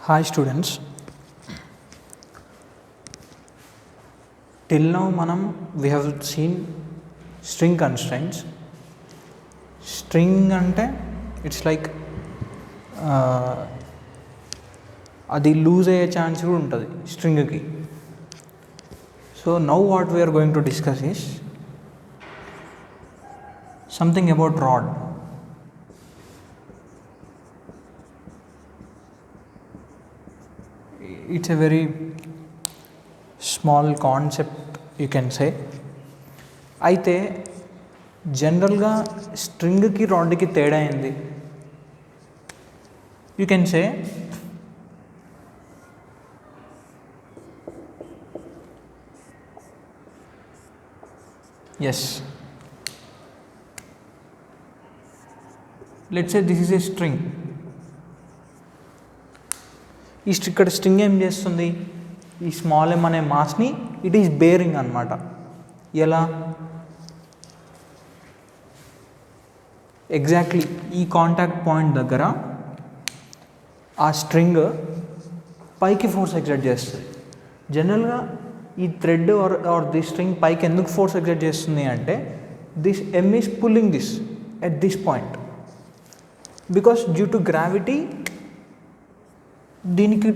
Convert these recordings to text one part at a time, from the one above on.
Hi students, till now we have seen string constraints. String ante it's like అది loose అయ్యే chance కూడా ఉంటుంది స్ట్రింగ్కి. So now what we're going to discuss is something about rod. It's a very small concept you can say. అయితే జనరల్గా స్ట్రింగ్కి రాడ్కి తేడా అయింది. You can say yes, let's say this is a string. ఇక్కడ string ఏం చేస్తుంది, ఈ స్మాల్ ఎమ్ అనే మాస్ని it is bearing అనమాట. ఎలా ఎగ్జాక్ట్లీ ఈ కాంటాక్ట్ పాయింట్ దగ్గర ఆ స్ట్రింగ్ పైకి ఫోర్స్ ఎగ్జర్ట్ చేస్తుంది. జనరల్గా ఈ థ్రెడ్ ఆర్ దిస్ స్ట్రింగ్ పైకి ఎందుకు ఫోర్స్ ఎగ్జర్ట్ చేస్తుంది అంటే this M is pulling this at this point because due to gravity దీనికి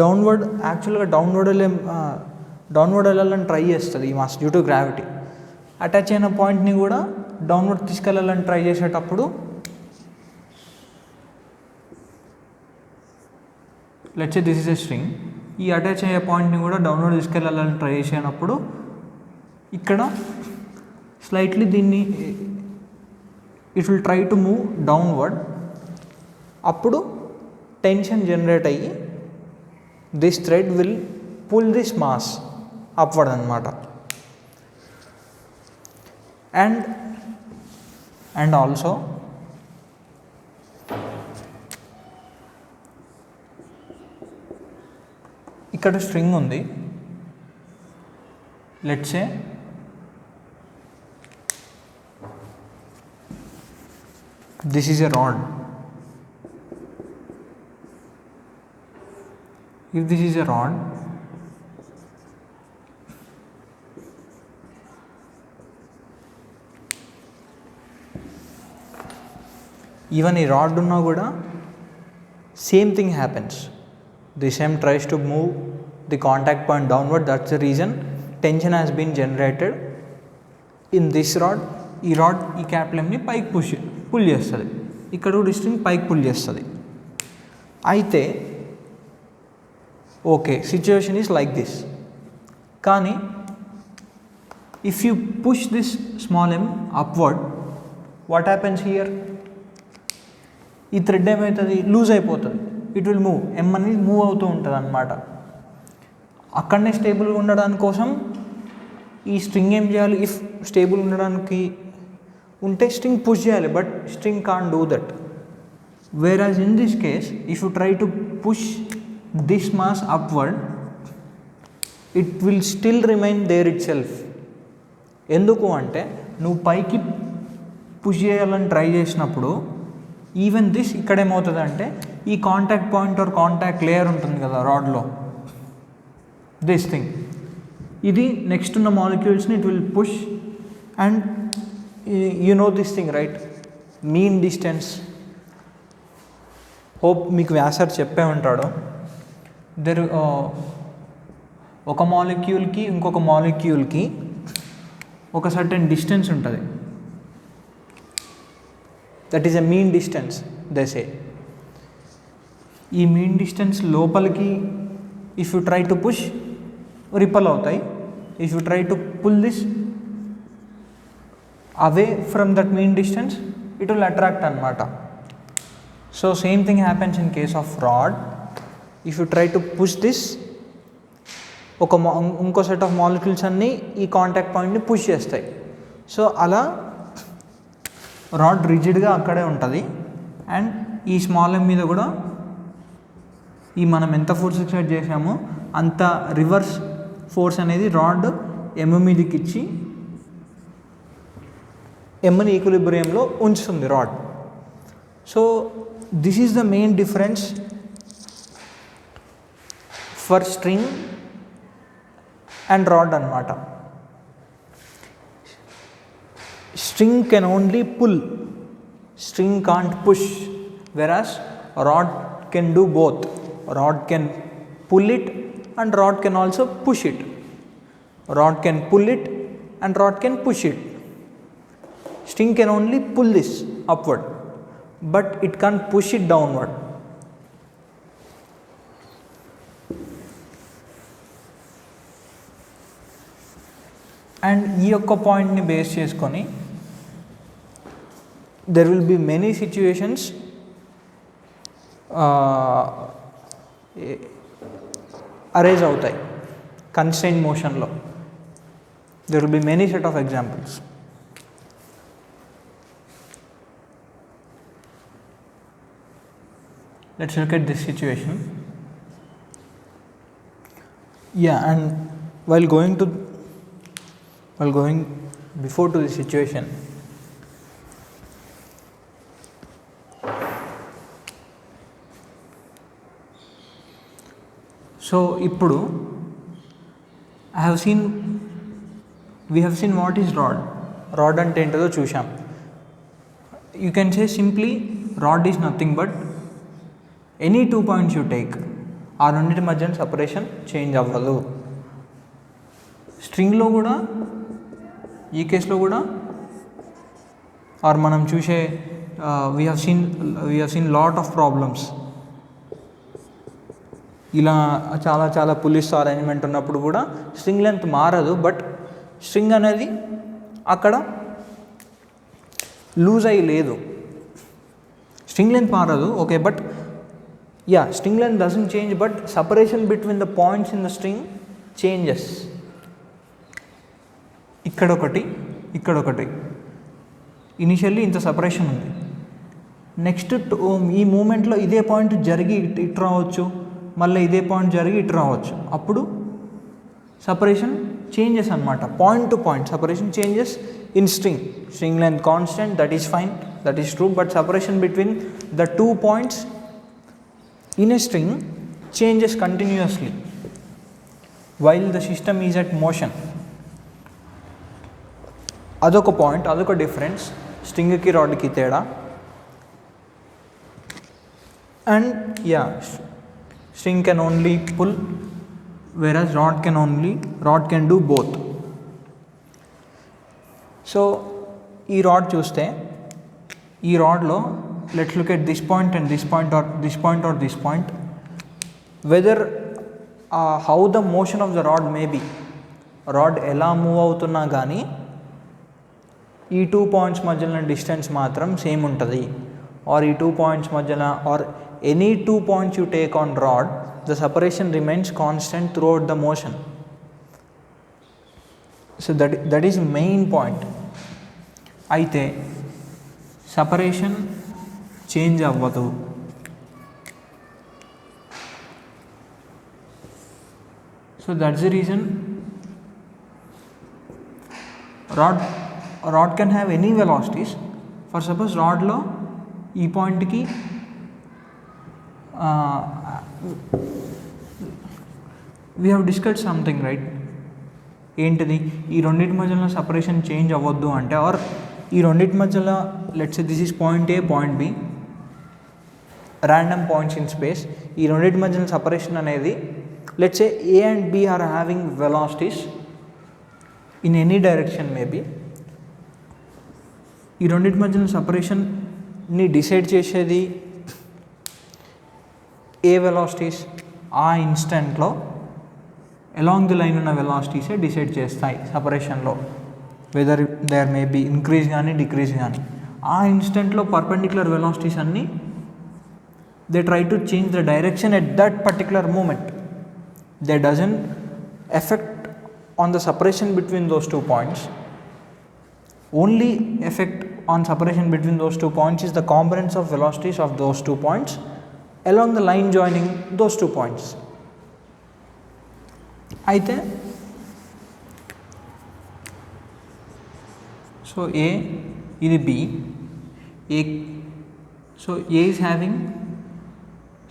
డౌన్వర్డ్ యాక్చువల్గా డౌన్వర్డ్ వెళ్ళాలని ట్రై చేస్తుంది ఈ mass due to gravity. Attach అయిన పాయింట్ని కూడా డౌన్వర్డ్ తీసుకెళ్ళాలని ట్రై చేసేటప్పుడు let's say this is a string, ఈ అటాచ్ అయ్యే పాయింట్ని కూడా డౌన్వర్డ్ తీసుకెళ్ళాలని ట్రై చేసినప్పుడు ఇక్కడ స్లైట్లీ దీన్ని it will try to move downward. అప్పుడు టెన్షన్ జనరేట్ అయ్యి this thread will pull this mass upward అనమాట. అండ్ ఆల్సో ఇక్కడ స్ట్రింగ్ ఉంది, let's say this is a rod. If this is a rod, even a rod uన్నా కూడా same thing happens. This M tries to move the contact point downward. That's the reason tension has been generated in this rod. ఈ rod ఈ capital ఎంని పైకి pull చేస్తుంది, ఇక్కడ కూడా string పైకి pull చేస్తుంది. అయితే okay, situation is like this. కానీ if you push this small M upward, what happens here, ఈ థ్రెడ్ ఏమవుతుంది, లూజ్ అయిపోతుంది. ఇట్ విల్ మూవ్, ఎమ్ అనేది మూవ్ అవుతూ ఉంటుంది అన్నమాట. అక్కడనే స్టేబుల్గా ఉండడానికి కోసం ఈ స్ట్రింగ్ ఏం చేయాలి, ఇఫ్ స్టేబుల్ ఉండడానికి ఉంటే స్ట్రింగ్ పుష్ చేయాలి, but string can't do that. వేరాజ్ in this case if you try to push this mass upward, it will still remain there itself. ఎందుకు అంటే నువ్వు పైకి పుష్ చేయాలని ట్రై చేసినప్పుడు ఈవెన్ దిస్ ఇక్కడ ఏమవుతుంది అంటే ఈ contact point or contact layer ఉంటుంది కదా రాడ్లో, దిస్ థింగ్, ఇది నెక్స్ట్ ఉన్న మాలిక్యూల్స్ని it will push. And you know this thing right, mean distance. Hope మీకు వ్యాసర్ చెప్పే ఉంటాడు. ఒక మాలిక్యూల్కి ఇంకొక మాలిక్యూల్కి ఒక సర్టెన్ డిస్టెన్స్ ఉంటుంది, that is a mean distance they say. ఈ మీన్ డిస్టెన్స్ లోపలికి if you try to push repel అవుతాయి, if you try to pull this away from that mean distance it will attract అనమాట. So same thing happens in case of rod. If you try to push this, ఇంకో set of molecules అన్నీ ఈ contact పాయింట్ని push చేస్తాయి. So అలా rod రిజిడ్గా అక్కడే ఉంటుంది. And ఈ స్మాల్ ఎమ్ మీద కూడా ఈ మనం ఎంత ఫోర్స్ ఎక్సర్ట్ చేసామో అంత రివర్స్ ఫోర్స్ అనేది రాడ్ ఎమ్ మీదకి ఇచ్చి ఎమ్ని ఈక్విలిబ్రియంలో ఉంచుతుంది rod. So this is the main difference for string and rod అన్నమాట. String can only pull, string can't push, whereas rod can do both. Rod can pull it and rod can also push it. Rod can pull it and rod can push it. String can only pull this upward, but it can't push it downward. And ఈ యొక్క పాయింట్ని base చేసుకొని there will be many situations arise అవుతాయి constraint motion లో. There will be many set of examples. Let's look at this situation. Yeah, and while going before to this situation, so ఇప్పుడు we have seen what is rod. Rod అంటే ఏంటో చూసాం. You can say simply rod is nothing but any 2 points you take, ఆ రెండింటి మధ్య separation change అవ్వదు. స్ట్రింగ్లో కూడా ఈ కేసులో కూడా ఆర్ మనం చూసే we have seen lot of problems. ఇలా చాలా పులిస్ అరేంజ్మెంట్ ఉన్నప్పుడు కూడా స్ట్రింగ్ లెంత్ మారదు, బట్ స్ట్రింగ్ అనేది అక్కడ లూజ్ అయ్యి లేదు. స్ట్రింగ్ లెంత్ మారదు, okay, but string length doesn't change, but separation between the points in the string changes. ఇక్కడొకటి ఇనిషియల్లీ ఇంత సపరేషన్ ఉంది. నెక్స్ట్ ఈ మూమెంట్లో ఇదే పాయింట్ జరిగి ఇటు రావచ్చు, మళ్ళీ ఇదే పాయింట్ జరిగి ఇటు రావచ్చు. అప్పుడు సపరేషన్ చేంజెస్ అనమాట. Point to point separation changes in string length constant, that is fine, that is true, but separation between the 2 points in a string changes continuously while the system is at motion. అదొక point, అదొక difference స్ట్రింగ్కి రాడ్కి తేడా. And string can only pull, whereas rod can do both. So ఈ rod చూస్తే ఈ రాడ్లో let's look at this point and this point or this point or this point, whether how the motion of the rod may be, rod ఎలా move అవుతున్నా కానీ ఈ 2 points మధ్యలో distance మాత్రం సేమ్ ఉంటుంది. ఆర్ ఈ 2 points మధ్యన are any 2 points you take on rod, the separation remains constant throughout the motion. So that is main point. అయితే సపరేషన్ చేంజ్ అవ్వదు. So that's the reason rod can have any velocities. For suppose రాడ్లో ఈ పాయింట్కి we have discussed something, right? ఏంటిది, ఈ రెండింటి మధ్యలో separation change అవ్వద్దు అంటే, ఆర్ ఈ రెండింటి మధ్యలో let's say this is point A, point B, random points in space. ఈ రెండింటి మధ్యలో సపరేషన్ అనేది let's say A and B are having velocities in any direction maybe. ఈ రెండింటి మధ్యలో సపరేషన్ని డిసైడ్ చేసేది ఏ వెలాసిటీస్, ఆ ఇన్స్టెంట్లో అలాంగ్ ది లైన్ ఉన్న వెలాసిటీసే డిసైడ్ చేస్తాయి సపరేషన్లో, whether there may be increase కానీ డిక్రీజ్ కానీ. ఆ ఇన్స్టెంట్లో పర్పెండిక్యులర్ వెలాసిటీస్ అన్నీ they try to change the direction at that particular moment. They doesn't effect on the separation between those 2 points. Only effect on separation between those 2 points is the components of velocities of those 2 points along the line joining those 2 points. అయితే so A, ఇది B, A, so A is having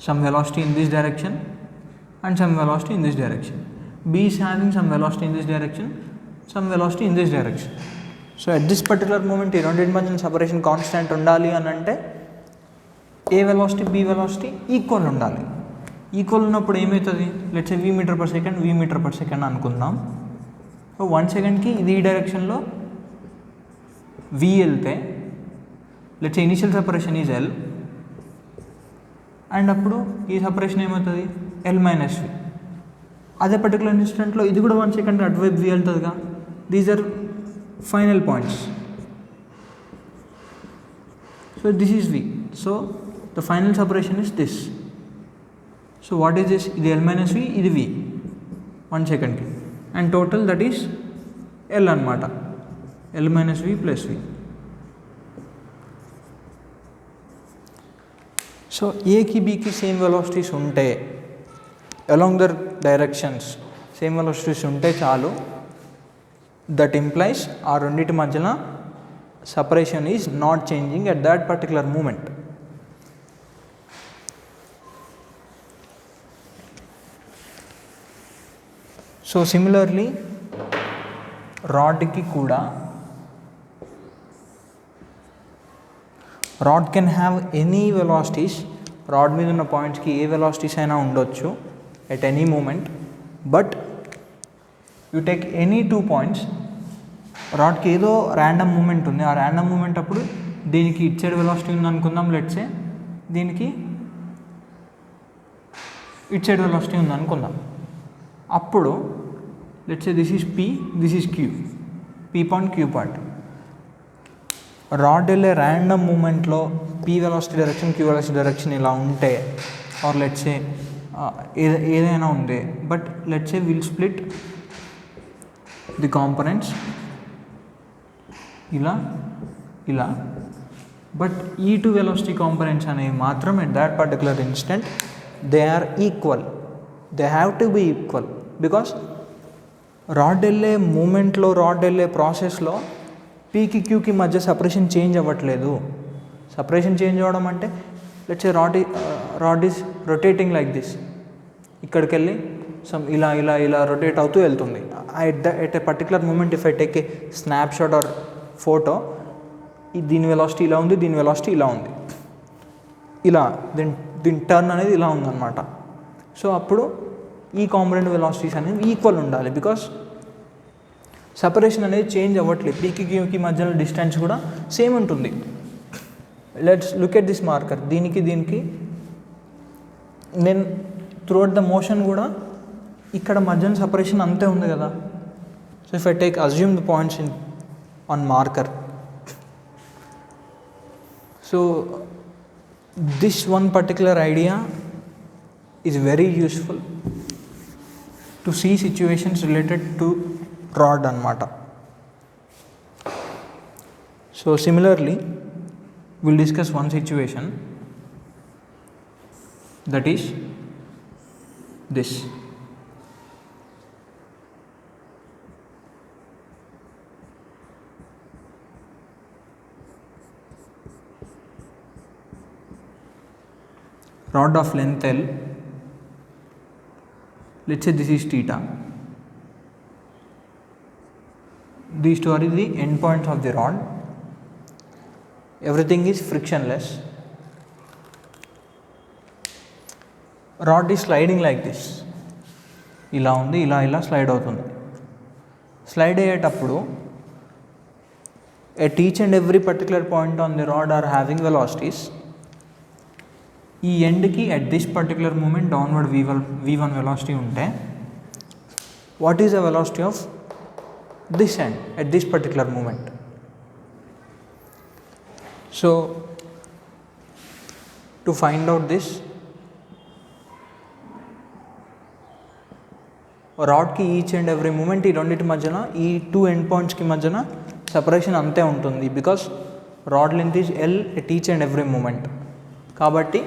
some velocity in this direction, and some velocity in this direction. B is having some velocity in this direction, some velocity in this direction. So at this particular moment, రెండింటి separation constant ఉండాలి అని అంటే A velocity, B velocity equal ఉండాలి. Equal ఉన్నప్పుడు ఏమవుతుంది? Let's say v meter per second అనుకుందాం. So 1 సెకండ్కి ఇది ఈ డైరెక్షన్లో v వెళ్తే let's say initial separation is L, and అప్పుడు ఈ సెపరేషన్ ఏమవుతుంది? L minus v. అదే పర్టికులర్ ఇన్స్టెంట్లో ఇది కూడా 1 సెకండ్ అటువైపు v వెళ్తుందిగా. These are final points. So this is v. So the final separation is this. So what is this? ఇది L మైనస్ v, ఇది v 1 సెకండ్కి, and total that is L అనమాట. L minus v plus v. So ఏకి బీకి same velocities ఉంటే, along their directions same velocities ఉంటే చాలు. That implies ఆ రెండింటి మధ్యన separation is not changing at that particular moment. So similarly రాడ్కి కూడా rod can have any velocities. Rod మీద ఉన్న పాయింట్స్కి ఏ వెలాసిటీస్ అయినా ఉండొచ్చు at any moment. But you take any 2 points, రాడ్కి ఏదో ర్యాండమ్ మూమెంట్ ఉంది. ఆ ర్యాండమ్ మూమెంట్ అప్పుడు దీనికి ఇట్ సైడ్ వెలాసిటీ ఉంది అనుకుందాం, లెట్సే దీనికి ఇట్ సైడ్ వెలాసిటీ ఉంది అనుకుందాం. అప్పుడు let's say this is P, this is Q, P point Q point. Rod వెళ్ళే ర్యాండమ్ మూమెంట్లో P velocity direction, Q velocity direction ఇలా ఉంటే, ఆర్ లెట్సే ఏదైనా ఉంది, but let's say will split the components ఇలా ఇలా. బట్ ఈ 2 వెలాసిటీ కాంపనెంట్స్ అనేవి మాత్రం at that particular instant they are equal. They have to be equal because rod వెళ్ళే మూమెంట్లో, రాడ్ వెళ్ళే ప్రాసెస్లో పీకి క్యూకి మధ్య సపరేషన్ చేంజ్ అవ్వట్లేదు. సపరేషన్ చేంజ్ అవ్వడం అంటే let's rod is rotating like this. ఇక్కడికి వెళ్ళి సమ్ ఇలా ఇలా ఇలా రొటేట్ అవుతూ వెళ్తుంది. At a particular moment if I take a snapshot or photo, దీని వెలాసిటీ ఇలా ఉంది, దీని వెలాసిటీ ఇలా ఉంది, ఇలా దీని టర్న్ అనేది ఇలా ఉందన్నమాట. సో అప్పుడు ఈ కాంపోనెంట్ వెలాసిటీస్ అనేవి ఈక్వల్ ఉండాలి బికాస్ సపరేషన్ అనేది చేంజ్ అవ్వట్లేదు. పీకి క్యూకి మధ్యలో డిస్టెన్స్ కూడా సేమ్ ఉంటుంది. Let's look at this marker. దీనికి నేను త్రూఅవుట్ ద మోషన్ కూడా ఇక్కడ మధ్యన సపరేషన్ అంతే ఉంది కదా. So if I take assume the points on marker, so this one particular idea is very useful to see situations related to rod అన్నమాట. So similarly will discuss one situation that is this. Rod of length L, let's say this is theta. These two are the end points of the rod. Everything is frictionless. Rod is sliding like this. ఇలా ఉంది, ఇలా ఇలా slide అవుతుంది. Slide అయ్యేటప్పుడు at each and every particular point on the rod are having velocities. ఈ ఎండ్కి at this particular moment downward v1 velocity ఉంటే, what is the velocity of this end at this particular moment? So to find out this, రాడ్కి each and every moment ఈ రెండింటి మధ్యన, ఈ 2 end పాయింట్స్కి మధ్యన separation అంతే ఉంటుంది because rod length is L at each and every moment. కాబట్టి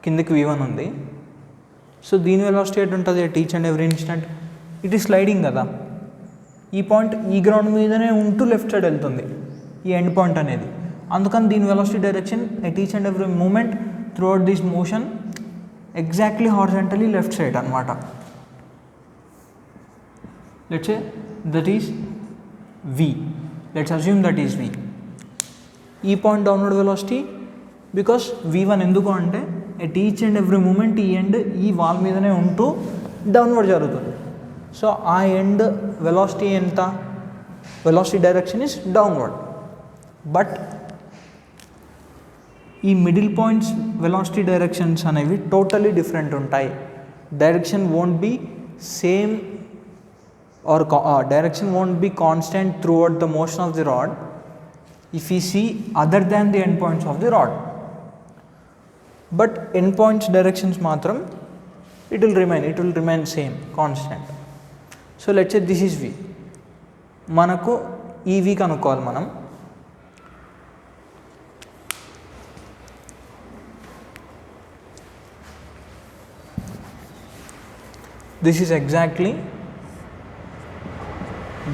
కిందకి v1 ఉంది. సో దీని వెలాసిటీ ఎట్ ఉంటుంది at each and every instant? It is sliding కదా. ఈ పాయింట్ ఈ గ్రౌండ్ మీదనే ఉంటూ లెఫ్ట్ సైడ్ వెళ్తుంది ఈ ఎండ్ పాయింట్ అనేది. అందుకని దీని velocity direction at each and every moment throughout this motion exactly horizontally left side అనమాట. Let's say that is v. Let's assume that is v. ఈ point downward velocity because v1 ఎందుకు అంటే at each and every moment ఈ end ఈ wall మీదనే ఉంటూ downward జరుగుతుంది. So ఆ ఎండ్ వెలాసిటీ ఎంత, velocity direction is downward. But ఈ మిడిల్ పాయింట్స్ వెలాసిటీ డైరెక్షన్స్ అనేవి టోటలీ డిఫరెంట్ ఉంటాయి. Direction won't be same or direction won't be constant throughout the motion of the rod if we see other than the endpoints of the rod. But endpoints directions matram it will remain same, constant. So let's say this is v. manaku ee v kanukovali manam. This is exactly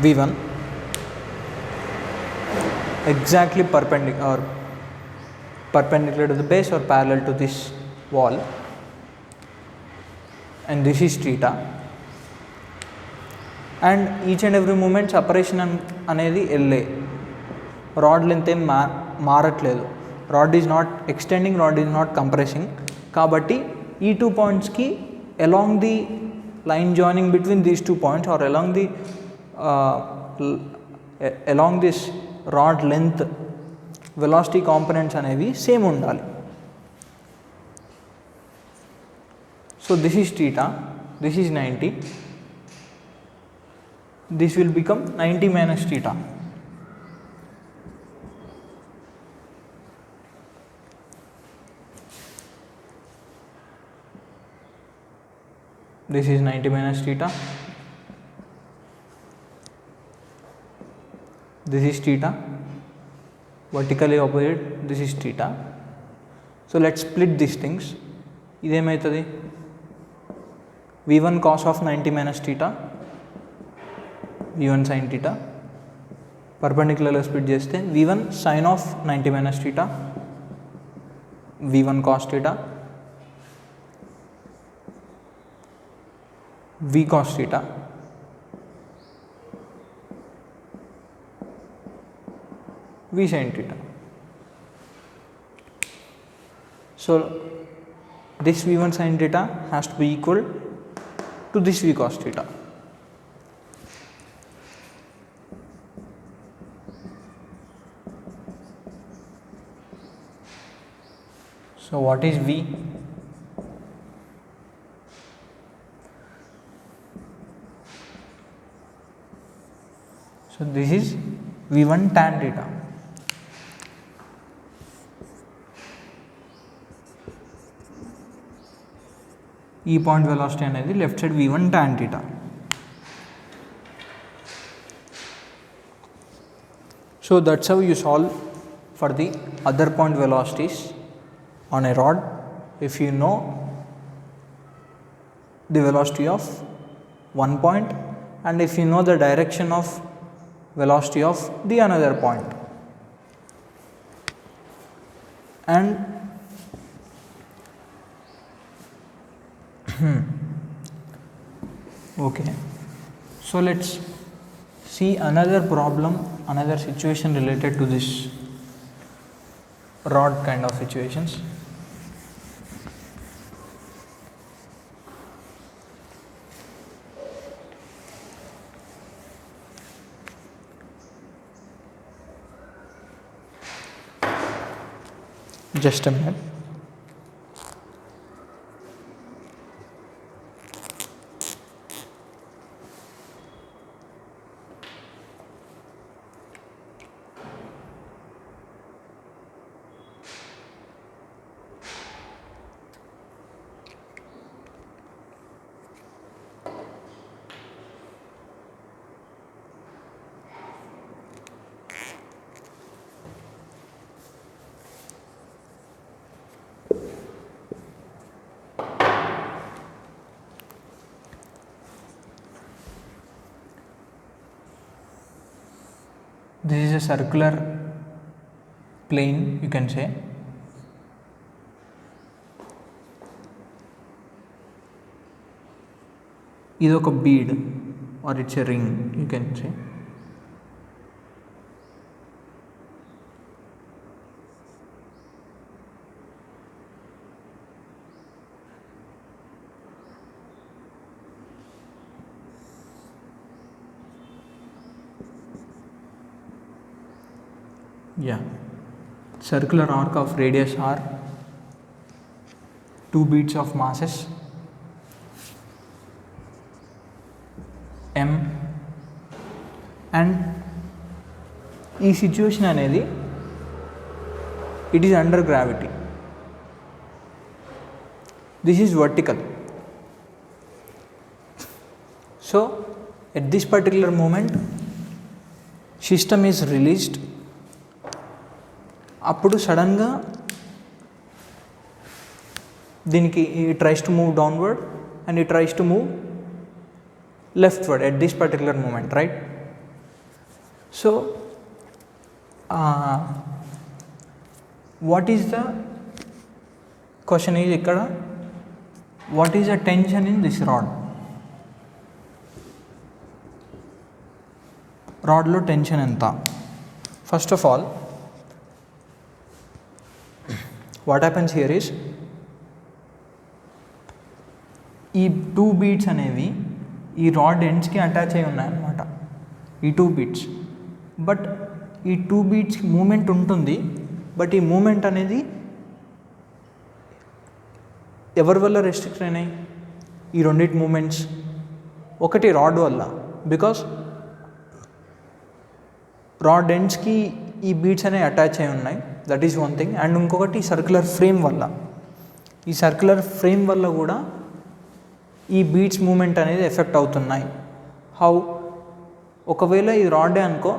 v1, exactly perpendicular to the base or parallel to this wall, and this is theta, and each and every moment separation అనేది LA. rod length ఏం మారట్లేదు, rod is not extending, rod is not compressing. కాబట్టి ఈ 2 pointsకి along the line joining between these 2 points or along this rod length velocity components అనేవి same ఉండాలి. So this is theta, this is 90, this will become 90 minus theta. This is 90 minus theta. This is theta, vertically opposite, this is theta. So let's split these things. ఇదేమవుతుంది, v1 cos of 90 minus theta, v1 sin theta. పర్పెండిక్యులర్గా split చేస్తే v1 sin of 90 minus theta, v1 cos theta, v cos theta, v sin theta. So this v1 sin theta has to be equal to this v cos theta. So what is v? So this is v1 tan theta. ఈ point velocity అనేది left side v1 tan theta. So that's how you solve for the other point velocities on a rod if you know the velocity of one point and if you know the direction of velocity of the another point. And okay, so let's see another problem, another situation related to this rod kind of situations. Just a minute. This is a circular plane, you can say. ఇది ఒక bead or it's a ring you can say. Yeah, circular arc of radius r, 2 beads of masses m, and ఈ situation అనేది it is under gravity. This is vertical. So at this particular moment system is released. అప్పుడు సడన్గా దీనికి ఈ tries to move downward and ఈ tries to move leftward at this particular moment, right? So what is the question is ఇక్కడ, what is the tension in this rod? రాడ్లో tension ఎంత? First of all what happens here is ఈ 2 beads అనేవి ఈ rod ఎండ్స్కి attach అయి ఉన్నాయన్నమాట, ఈ 2 beads. But ఈ 2 beads మూమెంట్ ఉంటుంది, బట్ ఈ మూమెంట్ అనేది ఎవరి వల్ల రెస్ట్రిక్ట్ అయినాయి? ఈ రెండింటి మూమెంట్స్. ఒకటి రాడ్ వల్ల, బికాస్ రాడ్ ఎండ్స్కి ఈ బీడ్స్ అనేవి అటాచ్ అయి ఉన్నాయి, that is one thing. And ఇంకొకటి సర్క్యులర్ ఫ్రేమ్ వల్ల. ఈ సర్క్యులర్ ఫ్రేమ్ వల్ల కూడా ఈ బీడ్స్ మూమెంట్ అనేది ఎఫెక్ట్ అవుతున్నాయి. హౌ? ఒకవేళ ఈ రాడే అనుకో,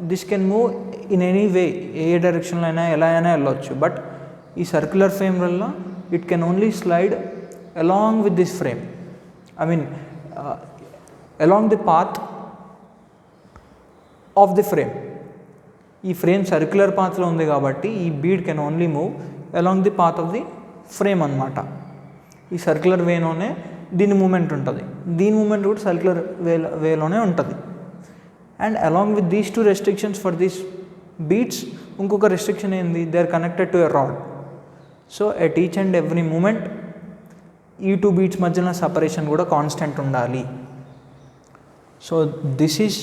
this can move in any way, ఏ డైరెక్షన్లో అయినా ఎలా అయినా వెళ్ళొచ్చు. బట్ ఈ సర్క్యులర్ ఫ్రేమ్ వల్ల it can only slide along with this frame, I mean along the path of the frame. ఈ ఫ్రేమ్ సర్క్యులర్ పాత్లో ఉంది కాబట్టి ఈ bead can only move along the path of the frame అనమాట. ఈ circular వేలోనే దీని moment ఉంటుంది, దీని మూమెంట్ కూడా సర్క్యులర్ వేలోనే ఉంటుంది. And along with these 2 restrictions for these beads, ఇంకొక రెస్ట్రిక్షన్ ఏంది? They are connected to a rod. So at each and every moment ఈ 2 బీడ్స్ మధ్యన సపరేషన్ కూడా కాన్స్టెంట్ ఉండాలి. So this is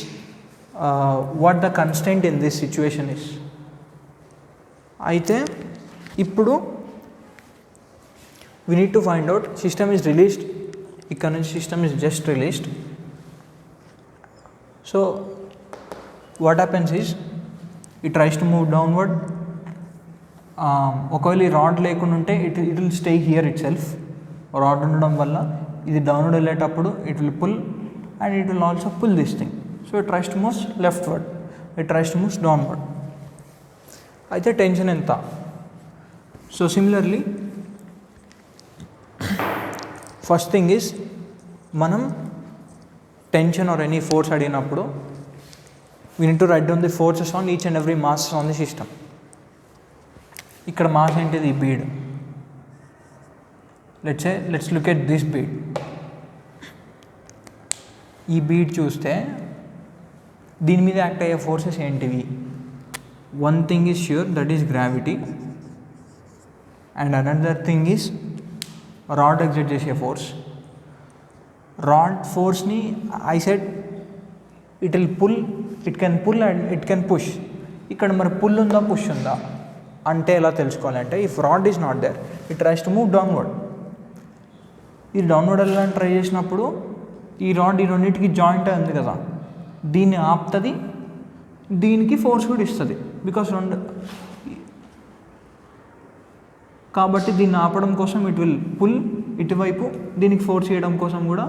what the constraint in this situation is. అయితే ఇప్పుడు we need to find out, system is released, ఇక్కడ నుంచి system is just released. So what happens is it tries to move downward. ఒకవేళ ఈ rod లేకుండా ఉంటే it will stay here itself. Rod ఉండడం వల్ల ఇది డౌన్వర్డ్ వెళ్ళేటప్పుడు it will pull and it will also pull this thing. So it tries to move leftward, it tries to move downward. అయితే tension ఎంత? So similarly first thing is, మనం tension or any force అడిగినప్పుడు we need to write down the forces on each and every mass on the system. ఇక్కడ mass ఏంటిది? ఈ bead. Let's look at this bead. ఈ bead చూస్తే దీని మీద act అయ్యే ఫోర్సెస్ ఏంటివి? One thing is sure, that is gravity. And another thing is rod exert చేసే ఫోర్స్. రాడ్ ఫోర్స్ని I said it will pull, it can pull and it can push. ఇక్కడ మరి పుల్ ఉందా పుష్ ఉందా అంటే ఎలా తెలుసుకోవాలంటే, if rod is not there it tries to move downward. ఇది డౌన్వర్డ్ వెళ్ళాలని ట్రై చేసినప్పుడు ఈ రాడ్ ఈ రెండింటికి జాయింట్ ఉంది కదా, దీన్ని ఆపుతుంది, దీనికి ఫోర్స్ కూడా ఇస్తుంది. బికాస్ రెండు కాబట్టి దీన్ని ఆపడం కోసం ఇట్ విల్ పుల్ ఇటువైపు, దీనికి ఫోర్స్ చేయడం కోసం కూడా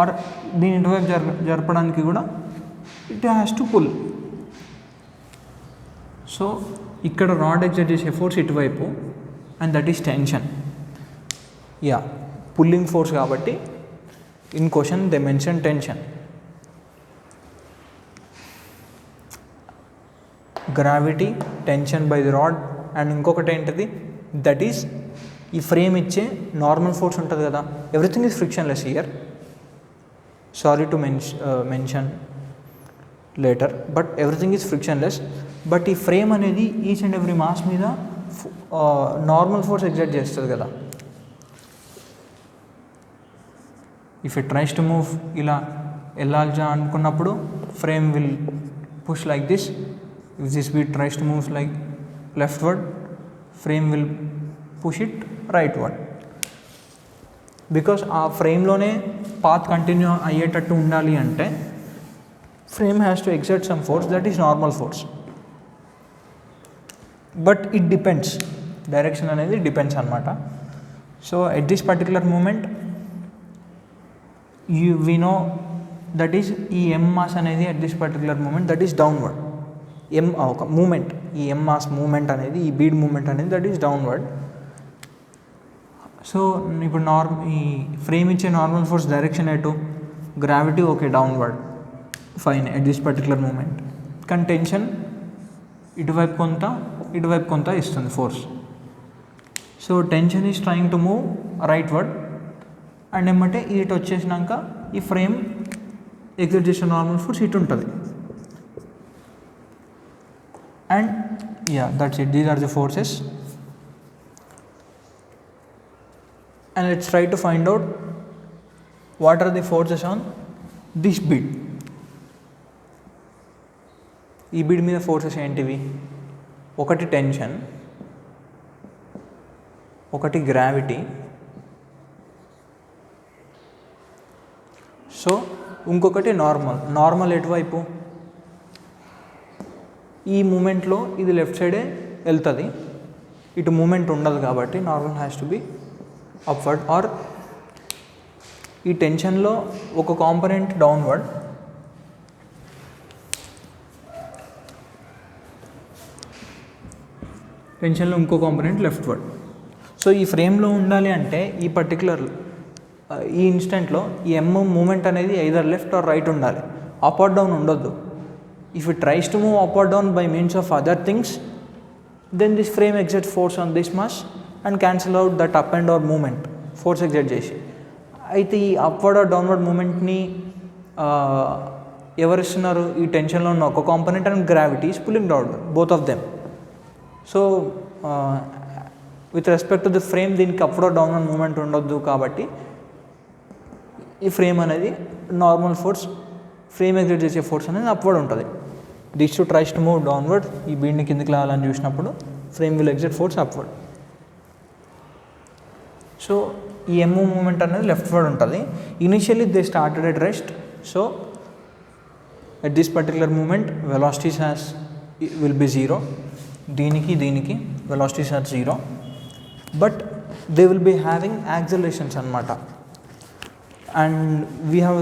ఆర్ దీని ఇటువైపు జరపడానికి కూడా it has to pull. So ఇక్కడ రాడ్ ఎగ్జర్ట్ చేసే ఫోర్స్ ఇటువైపు and that is tension. Yeah, pulling force కాబట్టి in question they mention tension. Gravity, tension by the rod, and ఇంకొకటి ఏంటిది? దట్ ఈస్ ఈ ఫ్రేమ్ ఇచ్చే నార్మల్ ఫోర్స్ ఉంటుంది కదా, everything is frictionless here. sorry to mention later, but everything is frictionless. But ఈ frame అనేది each and every mass మీద normal force exert చేస్తుంది కదా. If it tries to move ఇలా వెళ్ళాలి అనుకున్నప్పుడు frame will push like this. If this bead tries to move like leftward, frame will push it rightward. Because ఆ ఫ్రేమ్లోనే path continue అయ్యేటట్టు ఉండాలి అంటే frame has to exert some force, that is normal force. But it depends, direction అనేది depends అనమాట. So at this particular moment we know that is ఈ m mass అనేది at this particular moment that is downward. ఒక మూమెంట్, ఈ m mass moment అనేది, ఈ bead moment అనేది దట్ ఈస్ డౌన్వర్డ్. సో ఇప్పుడు ఈ ఫ్రేమ్ ఇచ్చే నార్మల్ ఫోర్స్ డైరెక్షన్ ఎటు, gravity okay downward, fine at this particular moment. కానీ టెన్షన్ ఇటువైపు కొంత ఇస్తుంది force. So tension is trying to move rightward and ఏమంటే ఇటు వచ్చేసినాక ఈ ఫ్రేమ్ ఎగ్జర్ట్ చేసిన నార్మల్ ఫోర్స్ ఇటు ఉంటుంది. And yeah that's it, these are the forces. And let's try to find out what are the forces on this bead. ఈ bead మీద forces ఏంటివి? ఒకటి టెన్షన్, ఒకటి గ్రావిటీ. సో ఇంకొకటి నార్మల్ ఎటువైపు, ఈ మూమెంట్లో ఇది లెఫ్ట్ సైడే వెళ్తుంది, ఇటు మూమెంట్ ఉండదు కాబట్టి normal has to be upward. Or ఈ టెన్షన్లో ఒక కాంపనెంట్ డౌన్వర్డ్, టెన్షన్లో ఇంకో కాంపనెంట్ లెఫ్ట్వర్డ్. సో ఈ ఫ్రేమ్లో ఉండాలి అంటే ఈ పర్టికులర్ ఈ ఇన్స్టెంట్లో ఈ ఎమ్ మూమెంట్ అనేది ఐదర్ లెఫ్ట్ ఆర్ రైట్ ఉండాలి, అప్ ఆర్ డౌన్ ఉండొద్దు. If it tries to move up or down by means of other things, then this frame exert force on this mass and cancel out that up and or moment force exert చేసి. అయితే ఈ upward or downward మూమెంట్ని ఎవరిస్తున్నారు? ఈ టెన్షన్లో ఉన్న ఒక component and gravity is pulling down both of them. So with respect to the frame దీనికి అప్వర్డ్ ఆర్ డౌన్వర్డ్ మూమెంట్ ఉండొద్దు కాబట్టి ఈ ఫ్రేమ్ అనేది నార్మల్ ఫోర్స్, ఫ్రేమ్ ఎగ్జర్ట్ చేసే ఫోర్స్ అనేది అప్వర్డ్ ఉంటుంది. This two tries to move downward, ఈ బీడ్ని కిందికి లాగాలని చూసినప్పుడు frame will exert force upward. So ఈ ఎమ్ మూమెంట్ అనేది లెఫ్ట్వర్డ్ ఉంటుంది. Initially they started at rest. So at this particular moment velocities will be zero. దీనికి velocities are zero, but they will be having accelerations అనమాట. And we have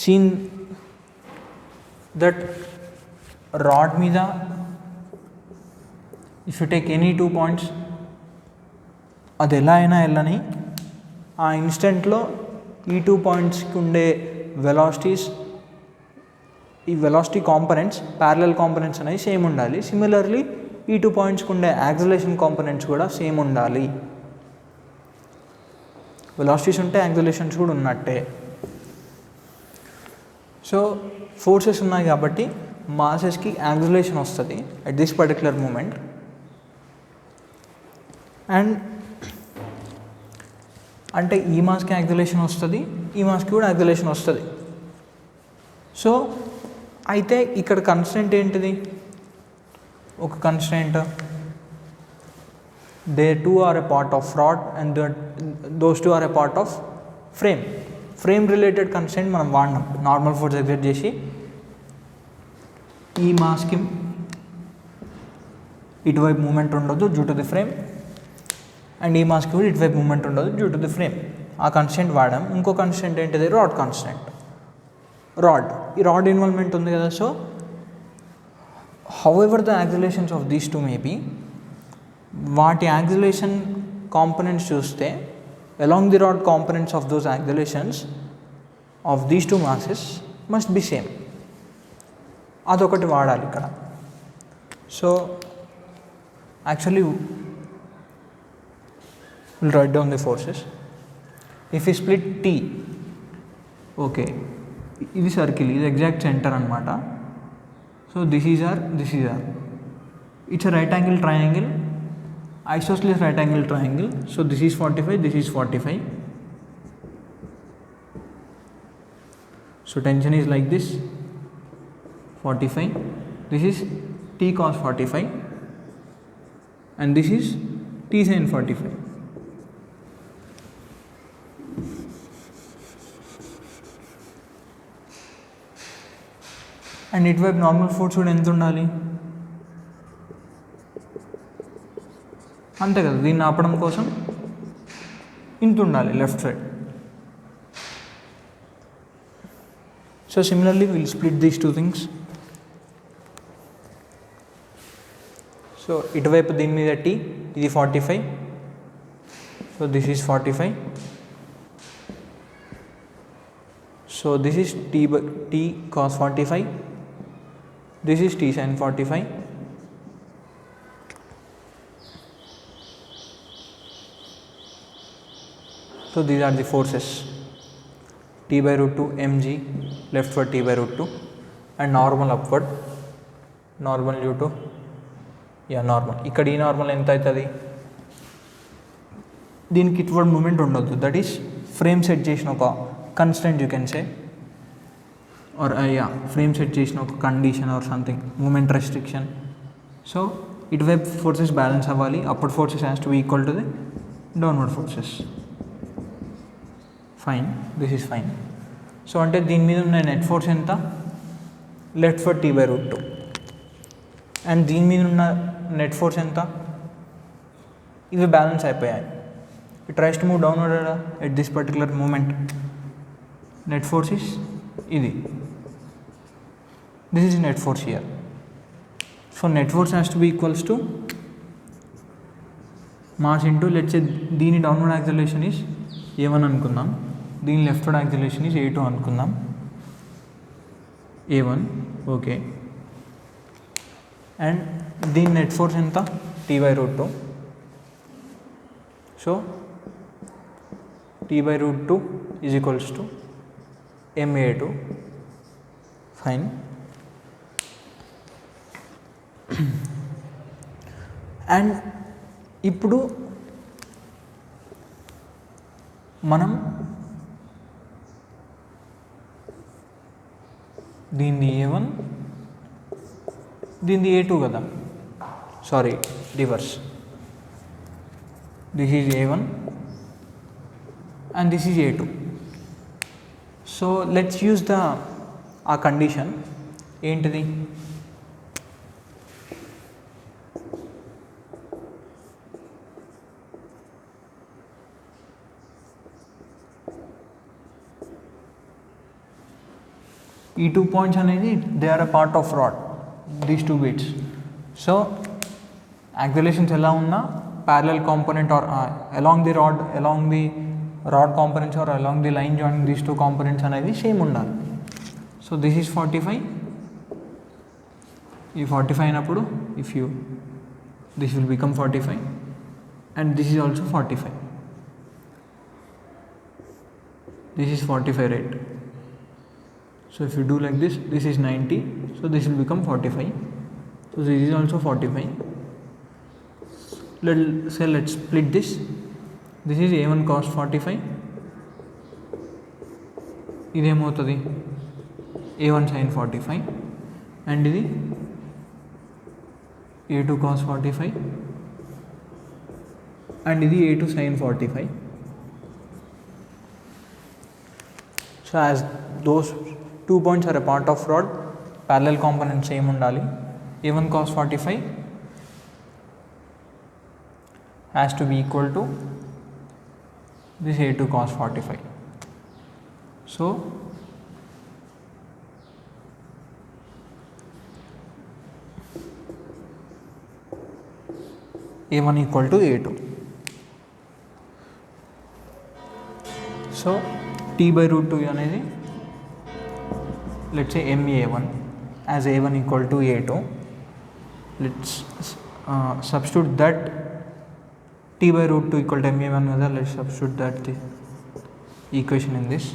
seen that rod మీద if you take any 2 points, అది ఎలా అయినా వెళ్ళని ఆ ఇన్స్టెంట్లో ఈ 2 పాయింట్స్కి ఉండే వెలాసిటీస్, ఈ వెలాసిటీ కాంపనెంట్స్, ప్యారలల్ కాంపనెంట్స్ అనేవి సేమ్ ఉండాలి. సిమిలర్లీ ఈ 2 పాయింట్స్కి ఉండే యాక్సలరేషన్ కాంపనెంట్స్ కూడా సేమ్ ఉండాలి. వెలాసిటీస్ ఉంటే యాక్సలరేషన్స్ కూడా ఉన్నట్టే. సో ఫోర్సెస్ ఉన్నాయి కాబట్టి మాసెస్కి యాక్సలరేషన్ వస్తుంది at this particular moment. And అంటే ఈ మాస్కి యాక్సలరేషన్ వస్తుంది, ఈ మాస్కి కూడా యాక్సలరేషన్ వస్తుంది. సో అయితే ఇక్కడ కన్స్ట్రెంట్ ఏంటిది? ఒక constraint, they two are a part of rod and those two are a part of frame. Frame related constraint మనం వాడినాం. నార్మల్ ఫోర్స్ ఎగ్జర్ట్ చేసి ఈ మాస్కి ఇటువైపు మూమెంట్ ఉండదు due to the frame, and ఈ మాస్కి కూడా ఇటువైపు మూమెంట్ ఉండదు డ్యూ టు ది ఫ్రేమ్. ఆ కన్స్ట్రెంట్ వాడాం. ఇంకో కన్స్ట్రెంట్ ఏంటిది? Rod constraint. ఈ రాడ్ ఇన్వాల్వ్మెంట్ ఉంది కదా. So however the accelerations of these two may be, వాటి యాక్సలరేషన్ కాంపనెంట్స్ చూస్తే along the rod components of those accelerations of these two masses must be same. అదొకటి వాడాలి ఇక్కడ. So actually will write down the forces. If you split T, okay, ఇది circle, ఇది exact centre అనమాట. So this is R, it's a right angle triangle, isosceles right angle triangle. So this is 45, this is 45. So tension is like this, 45, this is T cos 45 and this is T sin 45. And ఇటువైపు normal force కూడా ఎంత ఉండాలి, అంతే కదా, దీన్ని ఆపడం కోసం ఇంత ఉండాలి left side. So similarly will split these two things. So ఇటువైపు దీని మీద టీ, ఇది 45, so this is 45. So this is T cos 45, this is T sin 45. So these are the forces, T by root 2 mg leftward T by root 2 and normal upward, normal due to normal. ఇక్కడ ఈ normal ఎంత అవుతుంది, దీనికి ఇట్వర్డ్ moment ఉండొద్దు, that is frame set చేసిన ఒక constant you can say, or frame set చేసిన ఒక condition or something, moment restriction. So ఇటువైపు ఫోర్సెస్ బ్యాలెన్స్ అవ్వాలి, upper forces has to be equal to the downward forces. Fine, this is fine. So అంటే దీని మీద ఉన్న నెట్ ఫోర్స్ ఎంత, left for T by root 2 and దీని మీద ఉన్న నెట్ ఫోర్స్ ఎంత, ఇవి బ్యాలెన్స్ అయిపోయాయి. It tries to move downward at this particular moment, net force is ఇది, this is net force here. So net force has to be equals to mass into, let's say దీని downward acceleration is a1 అనుకుందాం, దీని leftward acceleration is a2 అనుకుందాం, a1 okay, and దీని net force ఎంత, T by root 2. సో T by root 2 is equals to ma2. Fine. And ఇప్పుడు మనం దీన్ని a1, దీన్ని a2 కదా, sorry reverse, this is a1 and this is a2. So let's use ఆ condition ఏంటిది, ఈ 2 పాయింట్స్ అనేది they are a part of rod, these 2 beads. So accelerations ఎలా ఉన్నా parallel component or along the rod components are along the line joining these 2 components అనేది same ఉండాలి. So this is 45, ఈ 45 అయినప్పుడు if you this will become 45 and this is also 45, this is 45 right. So if you do like this, this is 90, so this will become 45, so this is also 45. Let's split this. This is a1 cos 45, ఇదేమవుతుంది a1 sin 45 and ఇది a2 cos 45 and ఇది a2 sin 45. So as those 2 points are a part of rod, parallel components same undali, a1 cos 45 has to be equal to this a2 cos 45. So a1 equal to a2. So T by root 2 అనేది let's say ma1 as a1 equal to a2. Let's substitute that T by root 2 equal to ma1 kada, let's substitute that the equation in this.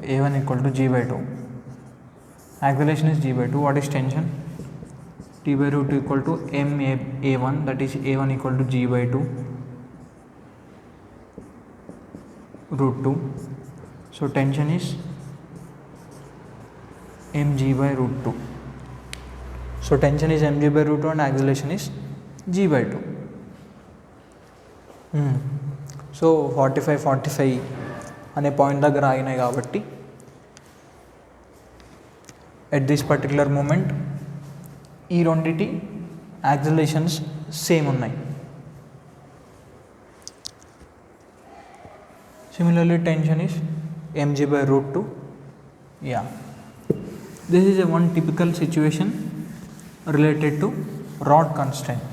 A1 equal to G by 2. Acceleration is G by 2. What is tension? T by root 2 equal to M A1, that is A1 equal to G by 2 root 2. So tension is mg by root 2. So tension is mg by root 2 and acceleration is g by 2. So 45 అనే point దగ్గర ఆగినాయి కాబట్టి at this particular moment ఈ రెండిటి యాక్సిలరేషన్స్ same ఉన్నాయి. Similarly tension is mg by root 2. Yeah, this is a one typical situation related to rod constraint.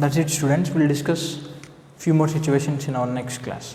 That's it, students. We'll discuss few more situations in our next class.